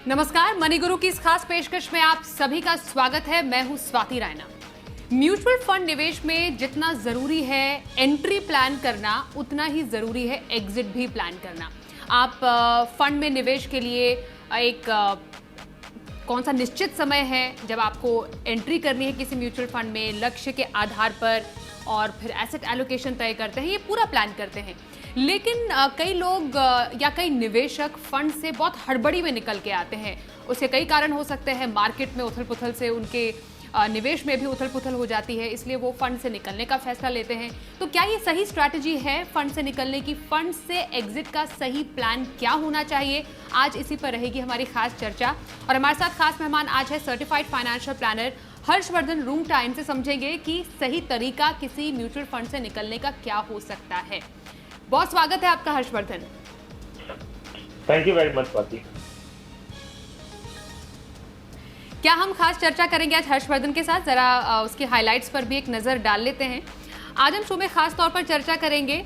नमस्कार, मनी गुरु की इस खास पेशकश में आप सभी का स्वागत है। मैं हूं स्वाति रायना। म्यूचुअल फंड निवेश में जितना जरूरी है एंट्री प्लान करना, उतना ही जरूरी है एग्जिट भी प्लान करना। आप फंड में निवेश के लिए एक कौन सा निश्चित समय है जब आपको एंट्री करनी है किसी म्यूचुअल फंड में, लक्ष्य के आधार पर, और फिर एसेट एलोकेशन तय करते हैं, ये पूरा प्लान करते हैं। लेकिन कई लोग या कई निवेशक फंड से बहुत हड़बड़ी में निकल के आते हैं। उसके कई कारण हो सकते हैं। मार्केट में उथल पुथल से उनके निवेश में भी उथल पुथल हो जाती है, इसलिए वो फंड से निकलने का फैसला लेते हैं। तो क्या ये सही स्ट्रैटेजी है फंड से निकलने की? फंड से एग्जिट का सही प्लान क्या होना चाहिए? आज इसी पर रहेगी हमारी खास चर्चा। और हमारे साथ खास मेहमान आज है certified financial planner Harshvardhan Rungta. इनसे समझेंगे कि सही तरीका किसी म्यूचुअल फंड से निकलने का क्या हो सकता है। बहुत स्वागत है आपका Harshvardhan. Thank you very much Swati. क्या हम खास चर्चा करेंगे आज हर्षवर्धन के साथ? जरा उसके हाइलाइट्स पर भी एक नजर डाल लेते हैं। आज हम शो में खास तौर पर चर्चा करेंगे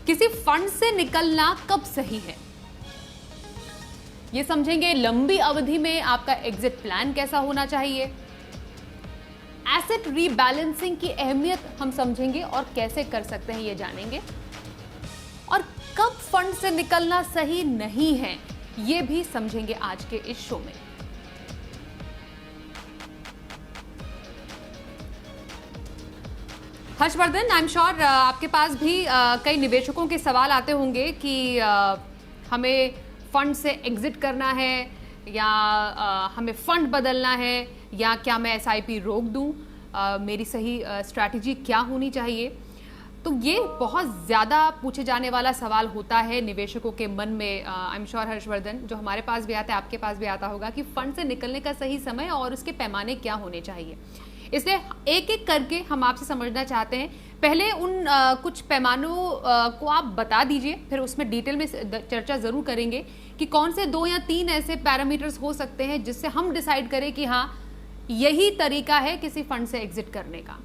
किसी फंड से निकलना कब सही है, ये समझेंगे। लंबी अवधि में आपका एग्जिट प्लान कैसा होना चाहिए, एसेट रीबैलेंसिंग की अहमियत हम समझेंगे और कैसे कर सकते हैं ये जानेंगे। और कब फंड से निकलना सही नहीं है ये भी समझेंगे आज के इस शो में। हर्षवर्धन, आई एम श्योर आपके पास भी कई निवेशकों के सवाल आते होंगे कि हमें फंड से एग्जिट करना है या हमें फंड बदलना है, या क्या मैं एसआईपी रोक दूं, मेरी सही स्ट्रैटेजी क्या होनी चाहिए। तो ये बहुत ज़्यादा पूछे जाने वाला सवाल होता है निवेशकों के मन में। आई एम श्योर हर्षवर्धन, जो हमारे पास भी आता है आपके पास भी आता होगा कि फंड से निकलने का सही समय और उसके पैमाने क्या होने चाहिए। इसलिए एक एक करके हम आपसे समझना चाहते हैं। पहले उन कुछ पैमानों को आप बता दीजिए, फिर उसमें डिटेल में चर्चा ज़रूर करेंगे कि कौन से 2 या 3 ऐसे पैरामीटर्स हो सकते हैं जिससे हम डिसाइड करें कि हाँ यही तरीका है किसी फंड से एग्जिट करने का।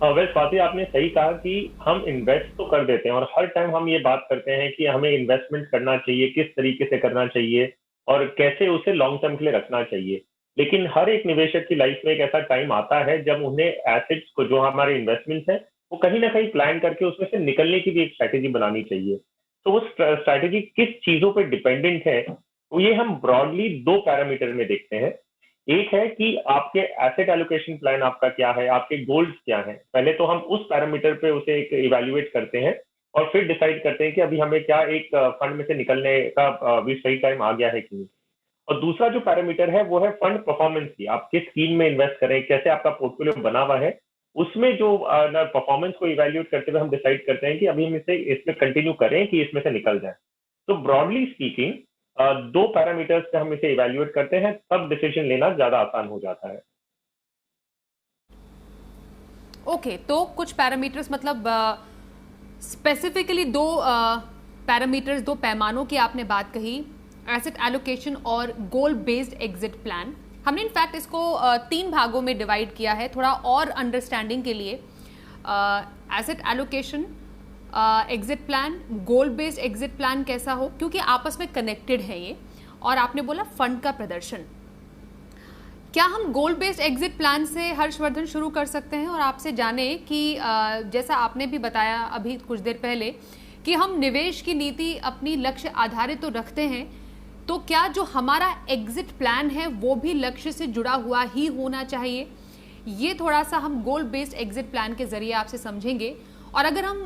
वेल स्वाति, आपने सही कहा कि हम इन्वेस्ट तो कर देते हैं और हर टाइम हम ये बात करते हैं कि हमें इन्वेस्टमेंट करना चाहिए, किस तरीके से करना चाहिए और कैसे उसे लॉन्ग टर्म के लिए रखना चाहिए। लेकिन हर एक निवेशक की लाइफ में एक ऐसा टाइम आता है जब उन्हें एसेट्स को, जो हमारे इन्वेस्टमेंट्स हैं, वो कहीं ना कहीं प्लान करके उसमें से निकलने की भी एक स्ट्रैटेजी बनानी चाहिए। तो वो स्ट्रैटेजी किस चीजों पर डिपेंडेंट है, वो ये हम ब्रॉडली 2 पैरामीटर में देखते हैं। एक है कि आपके एसेट एलोकेशन प्लान आपका क्या है, आपके गोल्स क्या हैं। पहले तो हम उस पैरामीटर पे उसे एक इवैल्यूएट करते हैं और फिर डिसाइड करते हैं कि अभी हमें क्या एक फंड में से निकलने का भी सही टाइम आ गया है कि नहीं। और दूसरा जो पैरामीटर है वो है फंड परफॉर्मेंस की। आप किस स्कीम में इन्वेस्ट करें, कैसे आपका पोर्टफोलियो बना हुआ है, उसमें जो परफॉर्मेंस को इवैल्यूएट करते हुए हम डिसाइड करते हैं कि अभी हम इसे इसमें कंटिन्यू करें कि इसमें से निकल जाए। तो ब्रॉडली स्पीकिंग 2 पैरामीटर्स पे हम इसे इवैल्यूएट करते हैं, तब डिसीजन लेना ज्यादा आसान हो जाता है। ओके, तो कुछ पैरामीटर्स, मतलब स्पेसिफिकली 2 पैरामीटर्स, 2 पैमानों की आपने बात कही, एसेट एलोकेशन और गोल बेस्ड एग्जिट प्लान। हमने इनफैक्ट इसको 3 भागों में डिवाइड किया है थोड़ा और अंडरस्टैंडिंग के लिए। एसेट एलोकेशन एग्जिट प्लान, गोल बेस्ड एग्जिट प्लान कैसा हो, क्योंकि आपस में कनेक्टेड है ये। और आपने बोला फंड का प्रदर्शन। क्या हम गोल बेस्ड एग्जिट प्लान से हर्षवर्धन शुरू कर सकते हैं और आपसे जाने कि जैसा आपने भी बताया अभी कुछ देर पहले कि हम निवेश की नीति अपनी लक्ष्य आधारित तो रखते हैं, तो क्या जो हमारा एग्जिट प्लान है वो भी लक्ष्य से जुड़ा हुआ ही होना चाहिए? ये थोड़ा सा हम गोल बेस्ड एग्जिट प्लान के जरिए आपसे समझेंगे। और अगर हम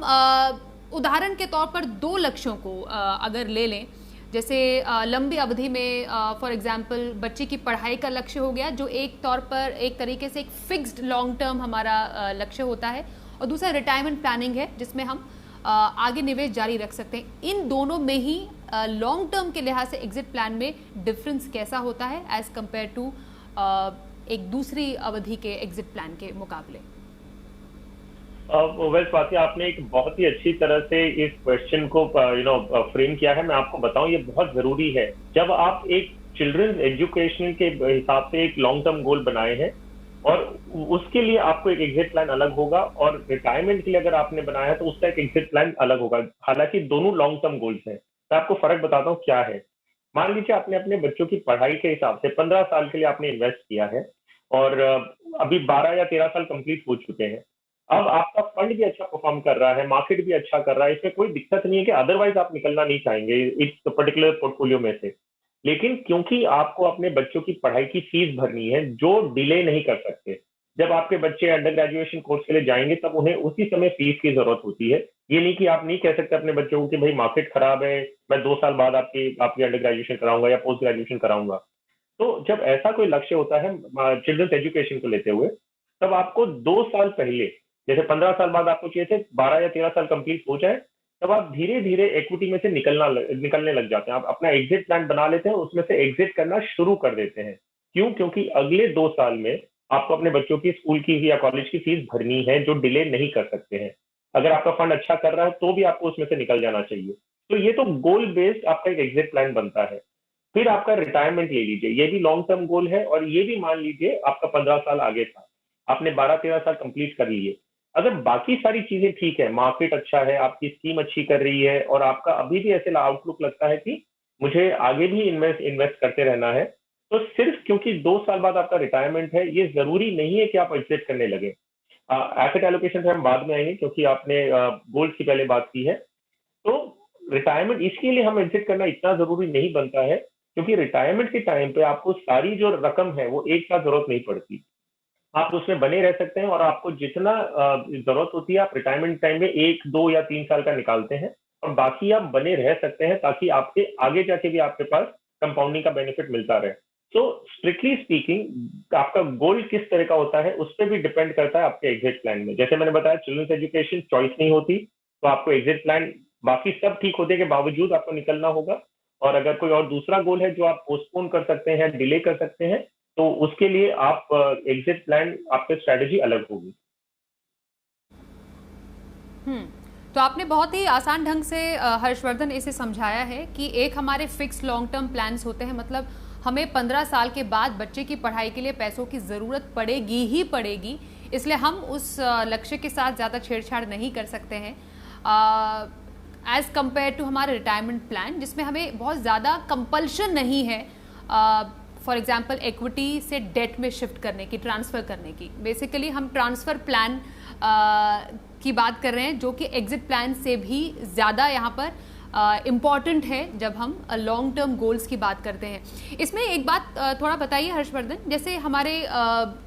उदाहरण के तौर पर 2 लक्ष्यों को अगर ले लें, जैसे लंबी अवधि में फॉर एग्जांपल बच्चे की पढ़ाई का लक्ष्य हो गया, जो एक तौर पर एक तरीके से एक फिक्स्ड लॉन्ग टर्म हमारा लक्ष्य होता है, और दूसरा रिटायरमेंट प्लानिंग है जिसमें हम आगे निवेश जारी रख सकते हैं। इन दोनों में ही लॉन्ग टर्म के लिहाज से एग्जिट प्लान में डिफरेंस कैसा होता है एज कंपेयर टू एक दूसरी अवधि के एग्जिट प्लान के मुकाबले? वेल स्वाति, आपने एक बहुत ही अच्छी तरह से इस क्वेश्चन को फ्रेम किया है। मैं आपको बताऊं, ये बहुत जरूरी है। जब आप एक चिल्ड्रंस एजुकेशन के हिसाब से एक लॉन्ग टर्म गोल बनाए हैं और उसके लिए आपको एक एग्जिट प्लान अलग होगा, और रिटायरमेंट के लिए अगर आपने बनाया है तो उसका एक एग्जिट प्लान अलग होगा। हालांकि दोनों लॉन्ग टर्म गोल्स हैं। मैं आपको फर्क बताता हूँ क्या है। मान लीजिए आपने अपने बच्चों की पढ़ाई के हिसाब से 15 साल के लिए आपने इन्वेस्ट किया है और अभी 12 या 13 साल कंप्लीट हो चुके हैं। अब आपका फंड भी अच्छा परफॉर्म कर रहा है, मार्केट भी अच्छा कर रहा है, इसमें कोई दिक्कत नहीं है कि अदरवाइज आप निकलना नहीं चाहेंगे इस पर्टिकुलर पोर्टफोलियो में से। लेकिन क्योंकि आपको अपने बच्चों की पढ़ाई की फीस भरनी है जो डिले नहीं कर सकते। जब आपके बच्चे अंडर ग्रेजुएशन कोर्स के लिए जाएंगे तब उन्हें उसी समय फीस की जरूरत होती है। ये नहीं कि आप नहीं कह सकते अपने बच्चों को कि भाई मार्केट खराब है, मैं 2 साल बाद आपकी आपकी अंडर ग्रेजुएशन कराऊंगा या पोस्ट ग्रेजुएशन कराऊंगा। तो जब ऐसा कोई लक्ष्य होता है चिल्ड्रंस एजुकेशन को लेते हुए, तब आपको 2 साल पहले, जैसे 15 साल बाद आपको चाहिए थे 12 या 13 साल कंप्लीट हो जाए, तब आप धीरे धीरे इक्विटी में से निकलने लग जाते हैं। आप अपना एग्जिट प्लान बना लेते हैं, उसमें से एग्जिट करना शुरू कर देते हैं। क्यों? क्योंकि अगले 2 साल में आपको अपने बच्चों की स्कूल की या कॉलेज की फीस भरनी है जो डिले नहीं कर सकते हैं। अगर आपका फंड अच्छा कर रहा है तो भी आपको उसमें से निकल जाना चाहिए। तो ये तो गोल बेस्ड आपका एक एग्जिट प्लान बनता है। फिर आपका रिटायरमेंट ले लीजिए, ये भी लॉन्ग टर्म गोल है और ये भी मान लीजिए आपका 15 साल आगे था, आपने 12-13 साल कंप्लीट कर लिए। अगर बाकी सारी चीजें ठीक है, मार्केट अच्छा है, आपकी स्कीम अच्छी कर रही है और आपका अभी भी ऐसे आउटलुक लगता है कि मुझे आगे भी इन्वेस्ट करते रहना है, तो सिर्फ क्योंकि 2 साल बाद आपका रिटायरमेंट है, ये जरूरी नहीं है कि आप एग्जिट करने लगे। एसेट एलोकेशन से हम बाद में आएंगे क्योंकि आपने गोल्ड की पहले बात की है। तो रिटायरमेंट इसके लिए हम एग्जिट करना इतना जरूरी नहीं बनता है, क्योंकि रिटायरमेंट के टाइम पे आपको सारी जो रकम है वो एक साथ जरूरत नहीं पड़ती। आप उसमें बने रह सकते हैं और आपको जितना जरूरत होती है आप रिटायरमेंट टाइम में 1, 2 या 3 साल का निकालते हैं और बाकी आप बने रह सकते हैं ताकि आपके आगे जाके भी आपके पास कंपाउंडिंग का बेनिफिट मिलता रहे। तो स्ट्रिक्टली स्पीकिंग आपका गोल किस तरह का होता है उस पर भी डिपेंड करता है आपके एग्जिट प्लान में। जैसे मैंने बताया चिल्ड्रंस एजुकेशन चॉइस नहीं होती, तो आपको एग्जिट प्लान बाकी सब ठीक होते के बावजूद आपको निकलना होगा। और अगर कोई और दूसरा गोल है जो आप पोस्टपोन कर सकते हैं, डिले कर सकते हैं, तो उसके लिए आप एग्जिट प्लान आपकी स्ट्रेटेजी अलग होगी। तो आपने बहुत ही आसान ढंग से हर्षवर्धन इसे समझाया है कि एक हमारे फिक्स लॉन्ग टर्म प्लान्स होते हैं, मतलब हमें 15 साल के बाद बच्चे की पढ़ाई के लिए पैसों की ज़रूरत पड़ेगी ही पड़ेगी, इसलिए हम उस लक्ष्य के साथ ज़्यादा छेड़छाड़ नहीं कर सकते हैं एज़ कम्पेयर टू हमारे रिटायरमेंट प्लान, जिसमें हमें बहुत ज़्यादा कंपल्शन नहीं है फॉर एग्जाम्पल इक्विटी से डेट में शिफ्ट करने की, ट्रांसफ़र करने की। बेसिकली हम ट्रांसफ़र प्लान की बात कर रहे हैं जो कि एग्जिट प्लान से भी ज़्यादा यहाँ पर इम्पॉर्टेंट है जब हम लॉन्ग टर्म गोल्स की बात करते हैं। इसमें एक बात थोड़ा बताइए हर्षवर्धन, जैसे हमारे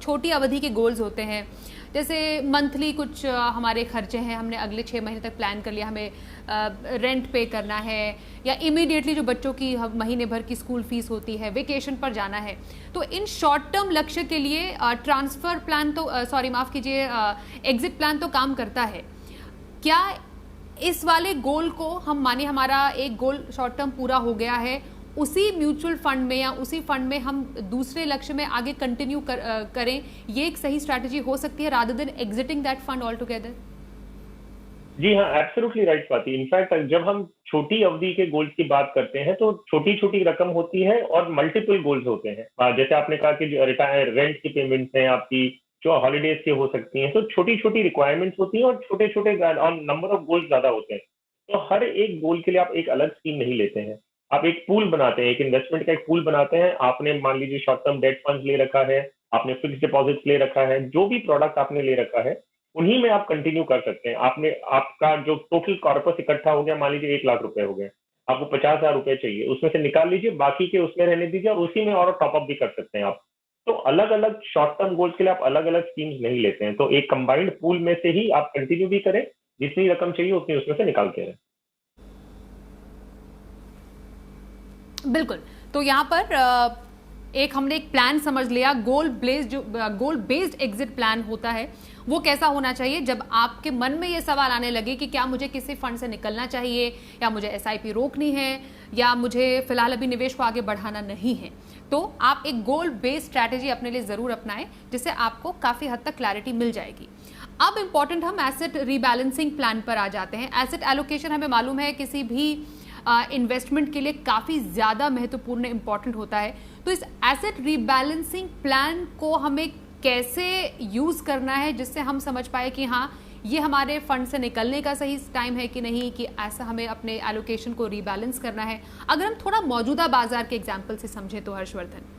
छोटी अवधि के गोल्स होते हैं, जैसे मंथली कुछ हमारे खर्चे हैं, हमने अगले 6 महीने तक प्लान कर लिया, हमें रेंट पे करना है या इमीडिएटली जो बच्चों की महीने भर की स्कूल फीस होती है, वेकेशन पर जाना है। तो इन शॉर्ट टर्म लक्ष्य के लिए ट्रांसफ़र प्लान तो माफ़ कीजिए एग्जिट प्लान तो काम करता है। क्या इस वाले गोल को हम माने हमारा एक गोल शॉर्ट टर्म पूरा हो गया है, उसी म्यूचुअल फंड में या उसी फंड में हम दूसरे लक्ष्य में आगे कंटिन्यू करें, ये एक सही स्ट्रैटेजी हो सकती है rather than exiting that fund all together? जी हाँ, एब्सोल्युटली राइट स्वाति। इनफैक्ट जब हम छोटी अवधि के गोल्स की बात करते हैं तो छोटी छोटी रकम होती है और मल्टीपल गोल्स होते हैं। जैसे आपने कहा कि रिटायर रेंट की पेमेंट्स हैं आपकी, जो हॉलीडेज की हो सकती हैं, तो छोटी छोटी रिक्वायरमेंट्स होती हैं और छोटे छोटे नंबर ऑफ गोल्स ज्यादा होते हैं। तो हर एक गोल के लिए आप एक अलग स्कीम नहीं लेते हैं, आप एक पूल बनाते हैं, एक इन्वेस्टमेंट का एक पूल बनाते हैं। आपने मान लीजिए शॉर्ट टर्म डेट फंड ले रखा है, आपने फिक्स डिपॉजिट ले रखा है, जो भी प्रोडक्ट आपने ले रखा है उन्हीं में आप कंटिन्यू कर सकते हैं। आपने आपका जो टोटल कॉर्पस इकट्ठा हो गया, मान लीजिए 1 लाख रुपए हो गए, आपको 50,000 रुपए चाहिए, उसमें से निकाल लीजिए, बाकी के उसमें रहने दीजिए और उसी में और टॉपअप भी कर सकते हैं आप। तो अलग अलग शॉर्ट टर्म गोल्स के लिए आप अलग अलग स्कीम्स नहीं लेते हैं, तो एक कंबाइंड पूल में से ही आप कंटिन्यू भी करें, जितनी रकम चाहिए उतनी उसमें से निकाल के रहें। बिल्कुल। तो यहाँ पर एक हमने एक प्लान समझ लिया, गोल बेस्ड एग्जिट प्लान होता है वो कैसा होना चाहिए जब आपके मन में ये सवाल आने लगे कि क्या मुझे किसी फंड से निकलना चाहिए या मुझे एसआईपी रोकनी है या मुझे फिलहाल अभी निवेश को आगे बढ़ाना नहीं है। तो आप एक गोल बेस्ड स्ट्रैटेजी अपने लिए ज़रूर अपनाएं, जिससे आपको काफ़ी हद तक क्लैरिटी मिल जाएगी। अब इम्पॉर्टेंट हम एसेट रीबैलेंसिंग प्लान पर आ जाते हैं। एसेट एलोकेशन हमें मालूम है किसी भी इन्वेस्टमेंट के लिए काफ़ी ज़्यादा महत्वपूर्ण इंपॉर्टेंट होता है। तो इस एसेट रीबैलेंसिंग प्लान को हमें कैसे यूज़ करना है जिससे हम समझ पाए कि हाँ ये हमारे फंड से निकलने का सही टाइम है कि नहीं, कि ऐसा हमें अपने एलोकेशन को रीबैलेंस करना है? अगर हम थोड़ा मौजूदा बाजार के एग्जाम्पल से समझे तो Harshvardhan.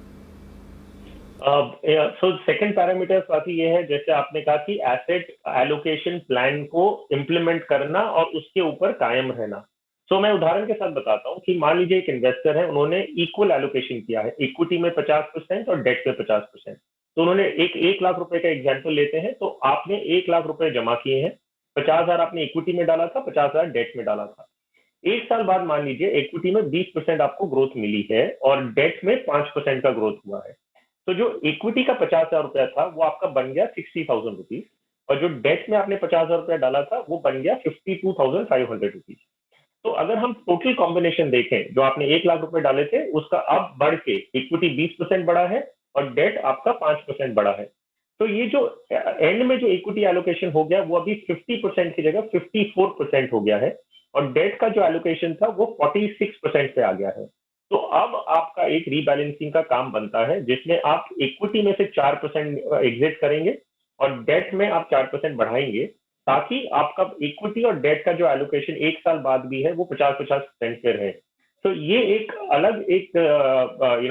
So second parameter Swati ये है, जैसे आपने कहा कि एसेट एलोकेशन प्लान को इम्प्लीमेंट करना और उसके ऊपर कायम रहना। तो मैं उदाहरण के साथ बताता हूँ कि मान लीजिए एक इन्वेस्टर है, उन्होंने इक्वल एलोकेशन किया है, इक्विटी में 50% और डेट में 50%। तो उन्होंने एक लाख रुपए का एग्जाम्पल लेते हैं, तो आपने 1 लाख रुपए जमा किए हैं, 50,000 आपने इक्विटी में डाला था, 50,000 डेट में डाला था। एक साल बाद मान लीजिए इक्विटी में 20% आपको ग्रोथ मिली है और डेट में 5% का ग्रोथ हुआ है। तो जो इक्विटी का 50,000 रुपया था वो आपका बन गया 60,000 रुपीज, और जो डेट में आपने 50,000 रुपया डाला था वो बन गया 52,500 रुपीज। तो अगर हम टोटल कॉम्बिनेशन देखें, जो आपने 1 लाख रुपए डाले थे उसका अब बढ़ के इक्विटी 20% बढ़ा है और डेट आपका 5% बढ़ा है। तो ये जो एंड में जो इक्विटी एलोकेशन हो गया वो अभी 50% की जगह 54% हो गया है, और डेट का जो एलोकेशन था वो 46% पे आ गया है। तो अब आपका एक रीबैलेंसिंग का काम बनता है, जिसमें आप इक्विटी में से 4% एग्जिट करेंगे और डेट में आप 4% बढ़ाएंगे, ताकि आपका इक्विटी और डेट का जो एलोकेशन एक साल बाद भी है वो 50-50% पे रहे। तो ये एक अलग एक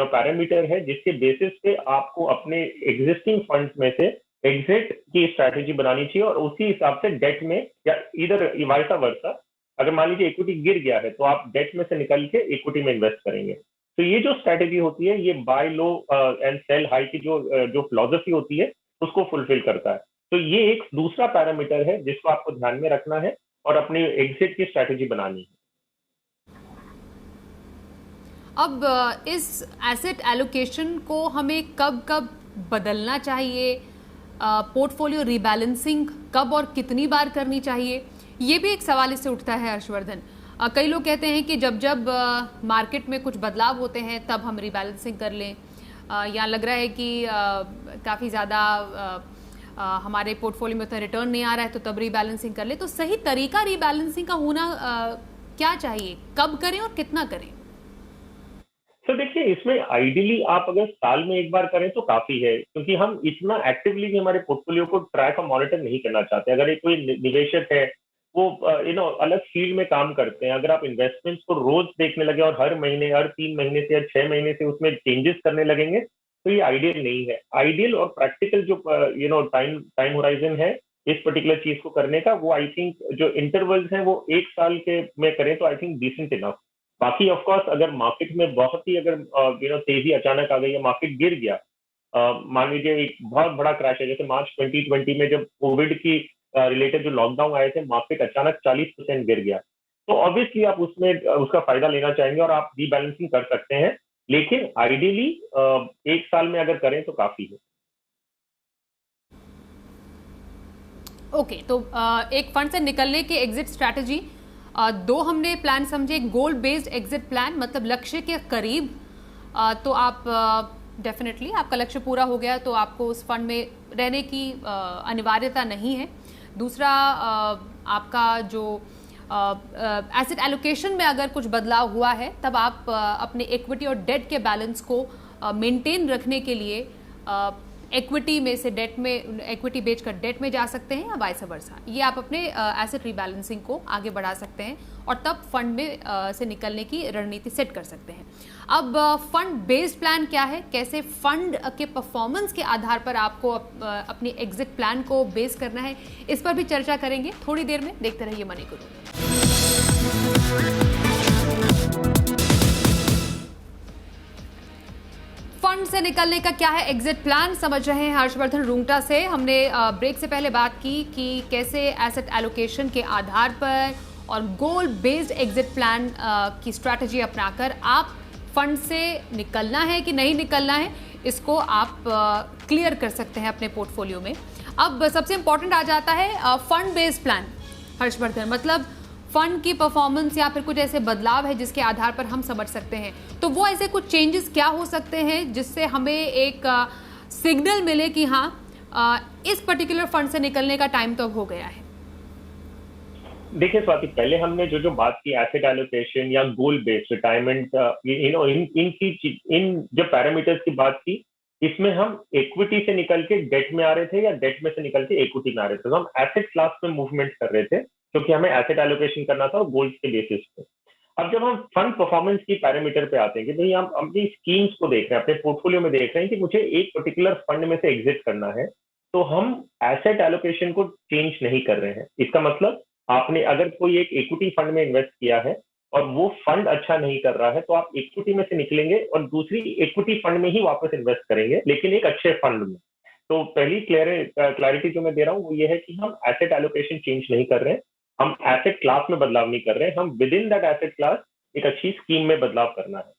पैरामीटर है जिसके बेसिस पे आपको अपने एग्जिस्टिंग फंड्स में से एग्जिट की स्ट्रैटेजी बनानी चाहिए, और उसी हिसाब से डेट में या इधर वाइसा वर्सा, अगर मान लीजिए इक्विटी गिर गया है तो आप डेट में से निकल के इक्विटी में इन्वेस्ट करेंगे। तो ये जो स्ट्रैटेजी होती है, ये buy low and sell high की जो फिलोसफी होती है उसको फुलफिल करता है। तो ये एक दूसरा पैरामीटर है जिसको आपको ध्यान में रखना है और अपनी एग्जिट की स्ट्रैटेजी बनानी है। अब इस एसेट एलोकेशन को हमें कब कब बदलना चाहिए? पोर्टफोलियो रीबैलेंसिंग कब और कितनी बार करनी चाहिए? ये भी एक सवाल इससे उठता है हर्षवर्धन। कई लोग कहते हैं कि जब जब मार्केट में कुछ बदलाव होते हैं तब हम रीबैलेंसिंग कर लें, या लग रहा है कि काफ़ी ज़्यादा हमारे पोर्टफोलियो में तो रिटर्न नहीं आ रहा है तो तब रीबैलेंसिंग कर ले। तो सही तरीका रीबैलेंसिंग का होना क्या चाहिए, कब करें और कितना करें? तो देखिए, इसमें आइडियली आप अगर साल में एक बार करें तो काफी है, क्योंकि हम इतना एक्टिवली भी हमारे पोर्टफोलियो को ट्रैक और मॉनिटर नहीं करना चाहते। अगर एक कोई निवेशक है, वो अलग फील्ड में काम करते हैं, अगर आप इन्वेस्टमेंट्स को रोज देखने लगे और हर महीने, हर 3 महीने से या 6 महीने से उसमें चेंजेस करने लगेंगे, तो ये आइडियल नहीं है। आइडियल और प्रैक्टिकल जो टाइम होराइजन है इस पर्टिकुलर चीज को करने का, वो आई थिंक जो इंटरवल्स हैं वो एक साल के में करें तो आई थिंक डिसेंट इनफ। बाकी ऑफ कोर्स अगर मार्केट में बहुत ही अगर तेजी अचानक आ गई या मार्केट गिर गया, मान लीजिए एक बहुत बड़ा क्रैश है, जैसे मार्च 2020 में जब कोविड की रिलेटेड जो लॉकडाउन आए थे, मार्केट अचानक 40% गिर गया, तो ऑब्वियसली आप उसमें उसका फायदा लेना चाहेंगे और आप रीबैलेंसिंग कर सकते हैं। लेकिन आइडियली एक साल में अगर करें तो काफी है। ओके, तो एक फंड से निकलने की एग्जिट स्ट्रैटेजी दो हमने प्लान समझे। गोल बेस्ड एग्जिट प्लान मतलब लक्ष्य के करीब, तो आप डेफिनेटली आपका लक्ष्य पूरा हो गया तो आपको उस फंड में रहने की अनिवार्यता नहीं है। दूसरा, आपका जो एसेट एलोकेशन में अगर कुछ बदलाव हुआ है तब आप अपने इक्विटी और डेट के बैलेंस को मेंटेन रखने के लिए इक्विटी में से डेट में, इक्विटी बेचकर डेट में जा सकते हैं या वाइस वर्सा। ये आप अपने एसेट रीबैलेंसिंग को आगे बढ़ा सकते हैं और तब फंड में से निकलने की रणनीति सेट कर सकते हैं। अब फंड बेस्ड प्लान क्या है, कैसे फंड के परफॉर्मेंस के आधार पर आपको अपनी एग्जिट प्लान को बेस करना है, इस पर भी चर्चा करेंगे थोड़ी देर में। देखते रहिए मनी गुरु। फंड से निकलने का क्या है एग्जिट प्लान, समझ रहे हैं हर्षवर्धन रुंगटा से। हमने ब्रेक से पहले बात की कि कैसे एसेट एलोकेशन के आधार पर और गोल बेस्ड एग्जिट प्लान की स्ट्रैटेजी अपनाकर आप फंड से निकलना है कि नहीं निकलना है, इसको आप क्लियर कर सकते हैं अपने पोर्टफोलियो में। अब सबसे इंपॉर्टेंट आ जाता है फंड बेस्ड प्लान हर्षवर्धन, मतलब फंड की परफॉर्मेंस या फिर कुछ ऐसे बदलाव है जिसके आधार पर हम समझ सकते हैं। तो वो ऐसे कुछ चेंजेस क्या हो सकते हैं जिससे हमें एक सिग्नल मिले कि हाँ इस पर्टिकुलर फंड से निकलने का टाइम तो अब हो गया है। देखिए स्वाति, पहले हमने जो बात की एसेट एलोकेशन या गोल बेस्ड रिटायरमेंट, इन जब पैरामीटर्स की बात की, इसमें हम इक्विटी से निकल के डेट में आ रहे थे या डेट में से निकल के इक्विटी में आ रहे थे, तो हम एसेट क्लास में मूवमेंट कर रहे थे क्योंकि हमें एसेट एलोकेशन करना था और गोल्स के बेसिस पे। अब जब हम फंड परफॉर्मेंस की पैरामीटर पे आते हैं कि भाई हम अपनी स्कीम्स को देख रहे हैं, अपने पोर्टफोलियो में देख रहे हैं कि मुझे एक पर्टिकुलर फंड में से एग्जिट करना है, तो हम एसेट एलोकेशन को चेंज नहीं कर रहे हैं। इसका मतलब आपने अगर कोई एक इक्विटी फंड में इन्वेस्ट किया है और वो फंड अच्छा नहीं कर रहा है, तो आप इक्विटी में से निकलेंगे और दूसरी इक्विटी फंड में ही वापस इन्वेस्ट करेंगे, लेकिन एक अच्छे फंड में। तो पहली क्लैरिटी जो मैं दे रहा हूँ वो ये है कि हम एसेट एलोकेशन चेंज नहीं कर रहे हैं, हम एसेट क्लास में बदलाव नहीं कर रहे हैं, हम with in that asset class एक अच्छी स्कीम में बदलाव करना है।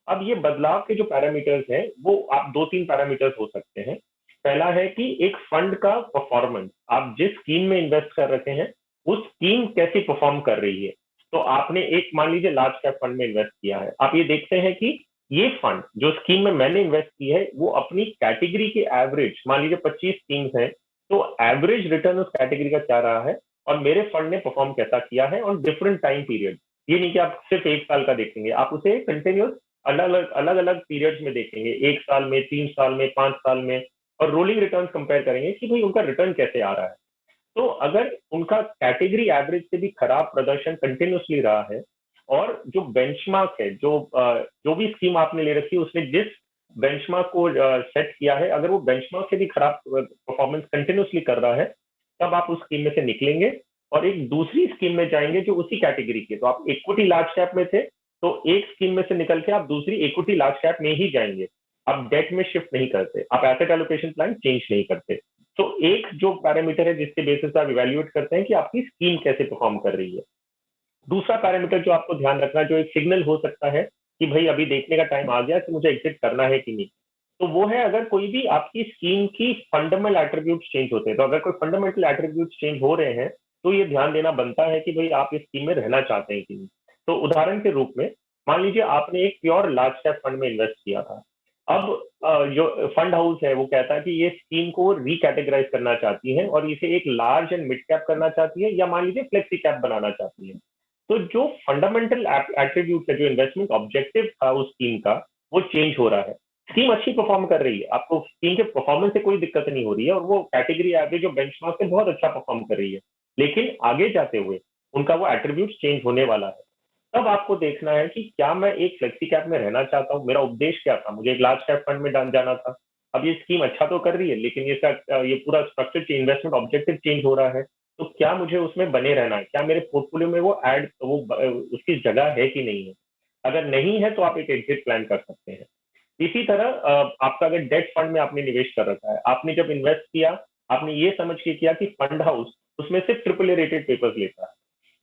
अब ये बदलाव के जो पैरामीटर्स हैं वो आप दो तीन पैरामीटर्स हो सकते हैं। पहला है कि एक फंड का परफॉर्मेंस, आप जिस स्कीम में इन्वेस्ट कर रहे हैं उस स्कीम कैसी परफॉर्म कर रही है। तो आपने एक मान लीजिए लार्ज कैप फंड में इन्वेस्ट किया है, आप ये देखते हैं कि ये फंड जो स्कीम में मैंने इन्वेस्ट की है वो अपनी कैटेगरी के एवरेज, मान लीजिए 25 स्कीम्स हैं, तो एवरेज रिटर्न उस कैटेगरी का क्या रहा है और मेरे फंड ने परफॉर्म कैसा किया है ऑन डिफरेंट टाइम पीरियड। ये नहीं कि आप सिर्फ एक साल का देखेंगे, आप उसे कंटिन्यूस अलग अलग पीरियड्स में देखेंगे, एक साल में, 3 साल में, 5 साल में, और रोलिंग रिटर्न्स कंपेयर करेंगे कि भाई उनका रिटर्न कैसे आ रहा है। तो अगर उनका कैटेगरी एवरेज से भी खराब प्रदर्शन कंटिन्यूसली रहा है और जो बेंचमार्क है, जो भी स्कीम आपने ले रखी है उसने जिस बेंचमार्क को सेट किया है, अगर वो बेंचमार्क से भी खराब परफॉर्मेंस कंटिन्यूसली कर रहा है, तब आप उस स्कीम में से निकलेंगे और एक दूसरी स्कीम में जाएंगे जो उसी कैटेगरी की है। तो आप इक्विटी लार्ज कैप में थे, तो एक स्कीम में से निकल के आप दूसरी इक्विटी लार्ज कैप में ही जाएंगे। आप डेट में शिफ्ट नहीं करते, आप एसेट एलोकेशन प्लान चेंज नहीं करते। तो एक जो पैरामीटर है जिसके बेसिस पे आप इवेल्युएट करते हैं कि आपकी स्कीम कैसे परफॉर्म कर रही है। दूसरा पैरामीटर जो आपको ध्यान रखना है, जो एक सिग्नल हो सकता है कि भाई अभी देखने का टाइम आ गया कि मुझे एग्जिट करना है कि नहीं, तो वो है अगर कोई भी आपकी स्कीम की फंडामेंटल एट्रीब्यूट्स चेंज होते हैं। तो अगर कोई फंडामेंटल एट्रीब्यूट्स चेंज हो रहे हैं तो ये ध्यान देना बनता है कि भाई आप इस स्कीम में रहना चाहते हैं कि नहीं। तो उदाहरण के रूप में मान लीजिए आपने एक प्योर लार्ज कैप फंड में इन्वेस्ट किया था। अब जो फंड हाउस है वो कहता है कि ये स्कीम को रिकैटेगराइज करना चाहती है और इसे एक लार्ज एंड मिड कैप करना चाहती है, या मान लीजिए फ्लेक्सी कैप बनाना चाहती है। तो जो फंडामेंटल एट्रीब्यूट है, जो इन्वेस्टमेंट ऑब्जेक्टिव था उस स्कीम का, वो चेंज हो रहा है। स्कीम अच्छी परफॉर्म कर रही है, आपको स्कीम के परफॉर्मेंस से कोई दिक्कत नहीं हो रही है और वो कैटेगरी एवरेज जो बेंचमार्क से बहुत अच्छा परफॉर्म कर रही है, लेकिन आगे जाते हुए उनका वो एट्रीब्यूट चेंज होने वाला है। तब आपको देखना है कि क्या मैं एक फ्लेक्सी कैप में रहना चाहता हूँ, मेरा उद्देश्य क्या था, मुझे एक लार्ज कैप फंड में जाना था। अब ये स्कीम अच्छा तो कर रही है लेकिन ये पूरा स्ट्रक्चर इन्वेस्टमेंट ऑब्जेक्टिव चेंज हो रहा है, तो क्या मुझे उसमें बने रहना है, क्या मेरे पोर्टफोलियो में उसकी जगह है कि नहीं है। अगर नहीं है तो आप एक एग्जिट प्लान कर सकते हैं। इसी तरह आपका अगर डेट फंड में आपने निवेश कर रखा है, आपने जब इन्वेस्ट किया आपने ये समझ के किया कि फंड हाउस उसमें से ट्रिपल ए रेटेड पेपर्स लेता है,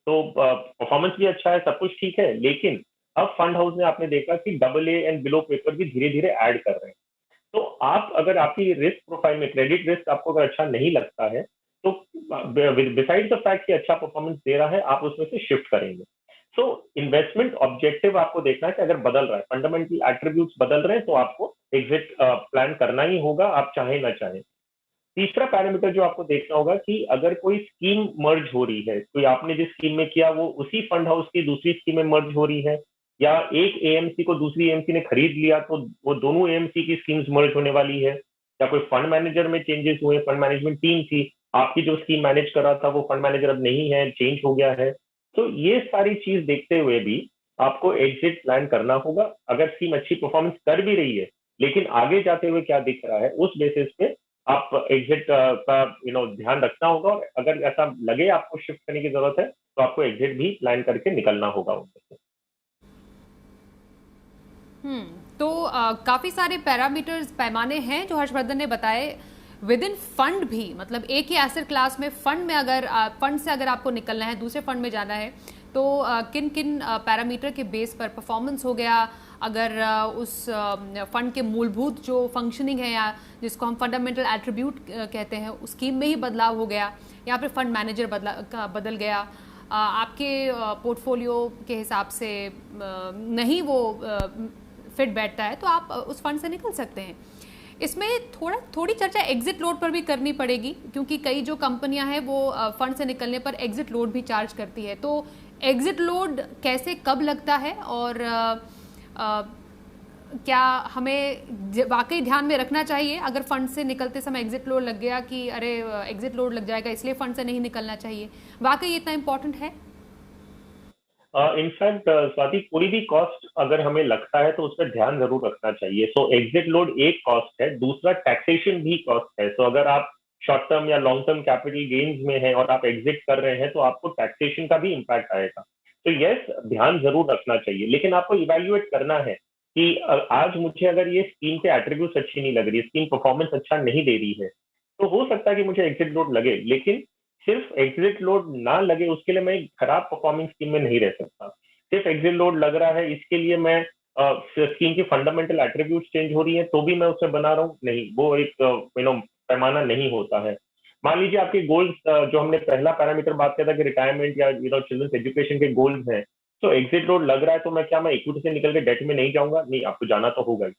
तो परफॉर्मेंस भी अच्छा है, सब कुछ ठीक है, लेकिन अब फंड हाउस ने आपने देखा कि double A and below paper भी धीरे धीरे ऐड कर रहे हैं। तो आप अगर आपकी रिस्क प्रोफाइल में क्रेडिट रिस्क आपको अगर अच्छा नहीं लगता है, तो बिसाइड द फैक्ट कि अच्छा परफॉर्मेंस दे रहा है, आप उसमें से शिफ्ट करेंगे। सो इन्वेस्टमेंट ऑब्जेक्टिव आपको देखना है कि अगर बदल रहा है, फंडामेंटल एट्रीब्यूट्स बदल रहे हैं, तो आपको एग्जिट प्लान करना ही होगा, आप चाहे ना चाहे। तीसरा पैरामीटर जो आपको देखना होगा कि अगर कोई स्कीम मर्ज हो रही है, कोई आपने जिस स्कीम में किया वो उसी फंड हाउस की दूसरी स्कीम में मर्ज हो रही है, या एक एएमसी को दूसरी एएमसी ने खरीद लिया तो वो दोनों एएमसी की स्कीम्स मर्ज होने वाली है, या कोई फंड मैनेजर में चेंजेस हुए, फंड मैनेजमेंट टीम थी, आपकी जो स्कीम मैनेज कर रहा था वो फंड मैनेजर अब नहीं है, चेंज हो गया है। तो ये सारी चीज देखते हुए भी आपको एग्जिट प्लान करना होगा। अगर स्कीम अच्छी परफॉर्मेंस कर भी रही है लेकिन आगे जाते हुए क्या दिख रहा है, उस बेसिस पे आप एग्जिट का ध्यान रखना होगा। और अगर ऐसा लगे आपको शिफ्ट करने की जरूरत है तो आपको एग्जिट भी प्लान करके निकलना होगा उनमें से। तो काफ़ी सारे पैरामीटर्स, पैमाने हैं जो हर्षवर्धन ने बताए। विद इन फंड भी, मतलब एक ही एसेट क्लास में फंड में अगर फंड से अगर आपको निकलना है, दूसरे फंड में जाना है, तो किन किन पैरामीटर के बेस पर परफॉर्मेंस हो गया, अगर उस फंड के मूलभूत जो फंक्शनिंग है या जिसको हम फंडामेंटल एट्रीब्यूट कहते हैं उस स्कीम में ही बदलाव हो गया, या फिर फंड मैनेजर बदल गया, आपके पोर्टफोलियो के हिसाब से नहीं वो फिट बैठता है, तो आप उस फंड से निकल सकते हैं। इसमें थोड़ी चर्चा एग्जिट लोड पर भी करनी पड़ेगी, क्योंकि कई जो कंपनियां हैं वो फंड से निकलने पर एग्जिट लोड भी चार्ज करती है। तो एग्जिट लोड कैसे, कब लगता है, और क्या हमें वाकई ध्यान में रखना चाहिए अगर फंड से निकलते समय एग्जिट लोड लग गया कि अरे एग्जिट लोड लग जाएगा इसलिए फंड से नहीं निकलना चाहिए, वाकई इतना इम्पोर्टेंट है? इनफैक्ट स्वाति, कोई भी कॉस्ट अगर हमें लगता है तो उस पर ध्यान जरूर रखना चाहिए। सो एग्जिट लोड एक कॉस्ट है, दूसरा टैक्सेशन भी कॉस्ट है। सो अगर आप शॉर्ट टर्म या लॉन्ग टर्म कैपिटल गेन्स में हैं और आप एग्जिट कर रहे हैं तो आपको टैक्सेशन का भी इम्पैक्ट आएगा। तो यस, ध्यान जरूर रखना चाहिए, लेकिन आपको इवेल्युएट करना है कि आज मुझे अगर ये स्कीम के एट्रीब्यूट्स अच्छी नहीं लग रही, स्कीम परफॉर्मेंस अच्छा नहीं दे रही है, तो हो सकता है कि मुझे एग्जिट लोड लगे, लेकिन सिर्फ एग्जिट लोड ना लगे उसके लिए मैं एक खराब परफॉर्मिंग स्कीम में नहीं रह सकता। सिर्फ एग्जिट लोड लग रहा है इसके लिए मैं स्कीम की फंडामेंटल एट्रीब्यूट चेंज हो रही है तो भी मैं उसे बना रहा हूँ, नहीं, वो एक पैमाना नहीं होता है। मान लीजिए आपके गोल्स, जो हमने पहला पैरामीटर बात किया था कि रिटायरमेंट या चिल्ड्रंस एजुकेशन के गोल्स हैं, तो एग्जिट लोड लग रहा है तो मैं इक्विटी से निकल के डेट में नहीं जाऊंगा? नहीं, आपको जाना तो होगा ही।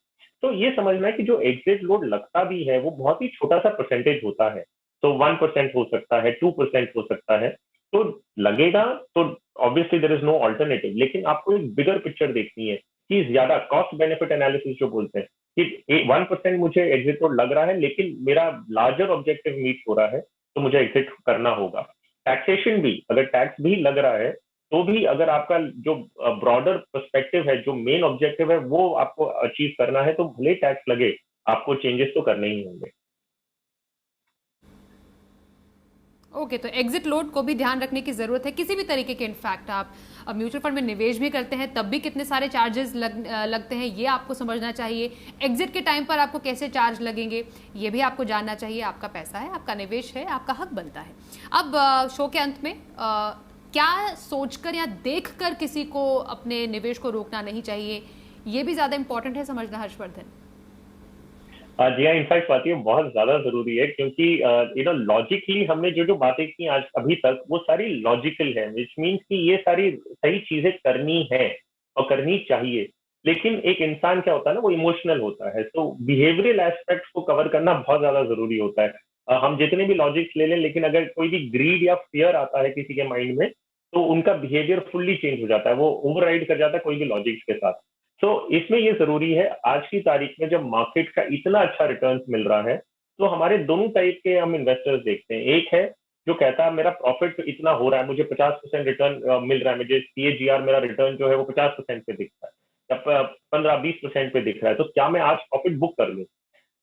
तो ये समझना है कि जो एग्जिट लोड लगता भी है वो बहुत ही छोटा सा परसेंटेज होता है। तो 1% हो सकता है, 2% हो सकता है, तो लगेगा तो obviously there is no alternative, लेकिन आपको एक बिगर पिक्चर देखनी है कि ज्यादा कॉस्ट बेनिफिट एनालिसिस जो बोलते हैं कि 1% मुझे एग्जिट लोड लग रहा है लेकिन मेरा लार्जर ऑब्जेक्टिव मीट हो रहा है तो मुझे एग्जिट करना होगा। टैक्सेशन भी, अगर टैक्स भी लग रहा है तो भी अगर आपका जो ब्रॉडर पर्सपेक्टिव है, जो मेन ऑब्जेक्टिव है वो आपको अचीव करना है, तो भले टैक्स लगे आपको चेंजेस तो करने ही होंगे। ओके, तो एग्जिट लोड को भी ध्यान रखने की ज़रूरत है किसी भी तरीके के। इनफैक्ट आप म्यूचुअल फंड में निवेश भी करते हैं तब भी कितने सारे चार्जेस लगते हैं ये आपको समझना चाहिए। एग्जिट के टाइम पर आपको कैसे चार्ज लगेंगे ये भी आपको जानना चाहिए। आपका पैसा है, आपका निवेश है, आपका हक बनता है। अब शो के अंत में क्या सोचकर या देखकर किसी को अपने निवेश को रोकना नहीं चाहिए, ये भी ज़्यादा इंपॉर्टेंट है समझना, हर्षवर्धन? जी हाँ, इनफैक्ट बात ये बहुत ज्यादा जरूरी है क्योंकि लॉजिकली हमने जो जो बातें की आज अभी तक वो सारी लॉजिकल है, विच मीन्स कि ये सारी सही चीजें करनी है और करनी चाहिए। लेकिन एक इंसान क्या होता है ना, वो इमोशनल होता है, तो बिहेवियरल एस्पेक्ट्स को कवर करना बहुत ज्यादा जरूरी होता है। हम जितने भी लॉजिक्स ले लें, लेकिन अगर कोई भी ग्रीड या फियर आता है किसी के माइंड में तो उनका बिहेवियर फुल्ली चेंज हो जाता है, वो ओवरराइड कर जाता है कोई भी लॉजिक्स के साथ। तो इसमें ये जरूरी है, आज की तारीख में जब मार्केट का इतना अच्छा रिटर्न मिल रहा है तो हमारे दोनों टाइप के हम इन्वेस्टर्स देखते हैं। एक है जो कहता है मेरा प्रॉफिट इतना हो रहा है, मुझे 50% रिटर्न मिल रहा है, मुझे CAGR मेरा रिटर्न जो है वो 50% पे दिख रहा है या 15-20% पे दिख रहा है, तो क्या मैं आज प्रॉफिट बुक कर लूँ?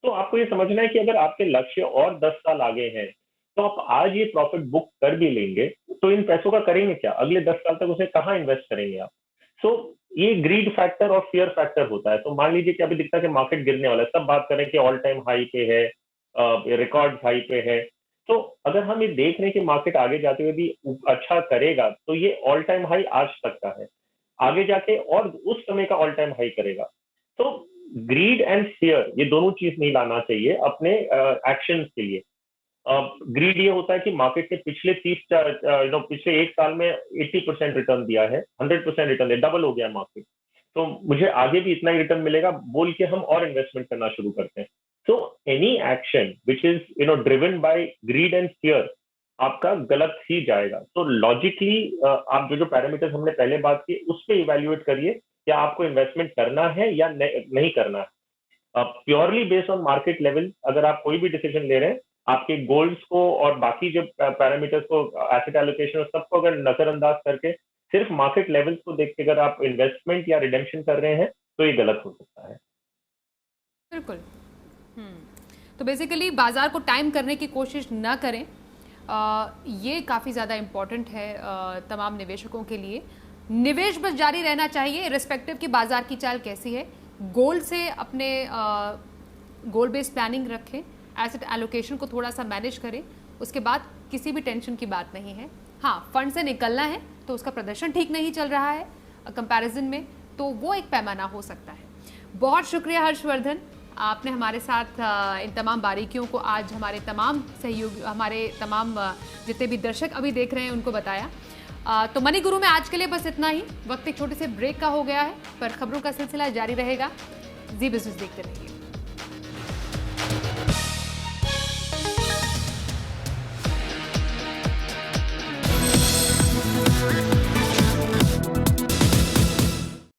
तो आपको ये समझना है कि अगर आपके लक्ष्य और 10 साल आगे हैं तो आप आज ये प्रॉफिट बुक कर भी लेंगे तो इन पैसों का करेंगे क्या? अगले 10 साल तक उसे कहाँ इन्वेस्ट करेंगे आप? सो ये ग्रीड फैक्टर और फियर फैक्टर होता है। तो मान लीजिए कि अभी दिखता है कि मार्केट गिरने वाला है, सब बात करें कि ऑल टाइम हाई पे है, रिकॉर्ड हाई पे है, तो अगर हम ये देख रहे हैं कि मार्केट आगे जाते हुए भी अच्छा करेगा तो ये ऑल टाइम हाई आज तक का है, आगे जाके और उस समय का ऑल टाइम हाई करेगा। तो ग्रीड एंड फियर ये दोनों चीज नहीं लाना चाहिए अपने एक्शन के लिए। ग्रीड ये होता है कि मार्केट ने पिछले पिछले एक साल में 80% रिटर्न दिया है, 100% रिटर्न दिया, डबल हो गया मार्केट, तो मुझे आगे भी इतना ही रिटर्न मिलेगा बोल के हम और इन्वेस्टमेंट करना शुरू करते हैं। तो any action which is driven by grid and fear आपका गलत ही जाएगा। तो लॉजिकली आप जो जो पैरामीटर्स हमने पहले बात की उस पर इवेल्युएट करिए क्या आपको इन्वेस्टमेंट करना है या नहीं करना है। Purely based on market level अगर आप कोई भी डिसीजन ले रहे हैं, आपके गोल्स को और बाकी जो पैरामीटर्स को, एसेट एलोकेशन और सबको अगर नजरअंदाज करके सिर्फ मार्केट लेवल्स को देख के अगर आप इन्वेस्टमेंट या रिडेम्पशन कर रहे हैं तो ये गलत हो सकता है। बिल्कुल। तो बेसिकली बाजार को टाइम करने की कोशिश ना करें, ये काफ़ी ज़्यादा इम्पॉर्टेंट है तमाम निवेशकों के लिए। निवेश बस जारी रहना चाहिए रिस्पेक्टिव की बाजार की चाल कैसी है। गोल से अपने गोल बेस्ड प्लानिंग रखें, एसेट एलोकेशन को थोड़ा सा मैनेज करें, उसके बाद किसी भी टेंशन की बात नहीं है। हाँ, फंड से निकलना है तो उसका प्रदर्शन ठीक नहीं चल रहा है कंपैरिजन में, तो वो एक पैमाना हो सकता है। बहुत शुक्रिया हर्षवर्धन, आपने हमारे साथ इन तमाम बारीकियों को आज हमारे तमाम सहयोगी, हमारे तमाम जितने भी दर्शक अभी देख रहे हैं उनको बताया। तो मनी गुरु में आज के लिए बस इतना ही। वक्त एक छोटे से ब्रेक का हो गया है, पर खबरों का सिलसिला जारी रहेगा। जी बिजनेस देखते रहिए।